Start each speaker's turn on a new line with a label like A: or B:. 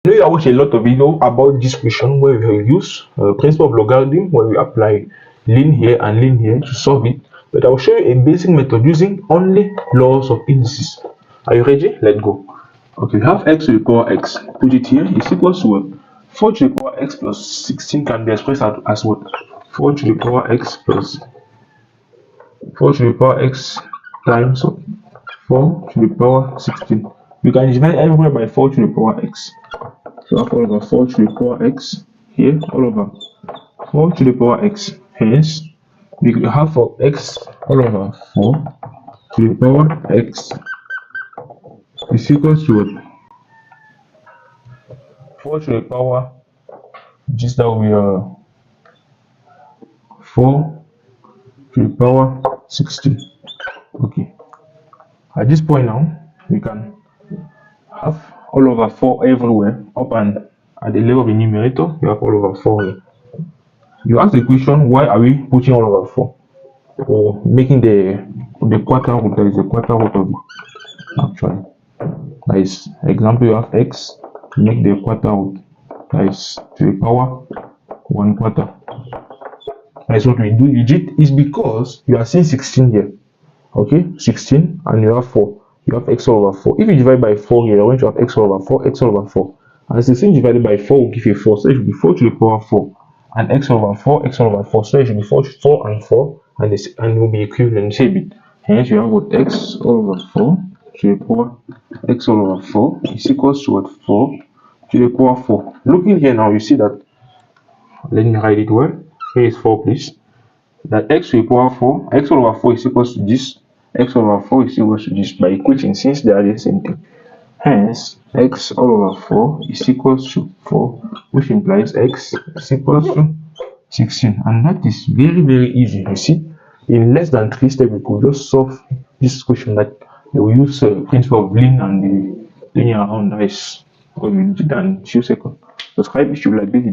A: I know I watch a lot of video about this question where we use principle of logarithm, where we apply ln here and ln here to solve it. But I will show you a basic method using only laws of indices. Are you ready? Let's go. Okay, we have x to the power x. Put it here. Is equals to what? 4 to the power x plus 16 can be expressed as what? 4 to the power x plus 4 to the power x times 4 to the power 16. We can divide everywhere by 4 to the power x. So I have all over 4 to the power x here, all over 4 to the power x. Hence, we have for x all over 4 to the power x is equals to what? 4 to the power, just that we are 4 to the power 16. Okay. At this point now, we can have all over 4 everywhere, up and at the level of the numerator, you have all over 4 here. You ask the question, why are we putting all over 4? Or making the quarter root, there is a quarter root of it, actually. That is, example, you have x, make the quarter root, that is to the power 1 quarter. That is what we do. Legit is because you are seeing 16 here. Okay, 16, and you have 4. You have x all over 4. If you divide by 4 here, you're going to have x all over 4, x all over 4. And 16 divided by 4 will give you 4. So it should be 4 to the power 4. And x all over 4, x all over 4. So it should be 4 and 4. And this and will be equivalent. Save it. Hence you have what? X all over 4 to the power x all over 4 is equals to what? 4 to the power 4. Looking here now, you see that, let me write it well. Here is 4, please. That x to the power 4, x all over 4 is equals to this, x all over 4 is equals to this by equating, since they are the same thing. Hence, x all over 4 is equals to 4, which implies x is equals to 16. And that is very, very easy. You see, in less than 3 steps, we could just solve this question that they will use principle of ln and the linear round. That is what we did in 2 seconds. Subscribe if you like this video.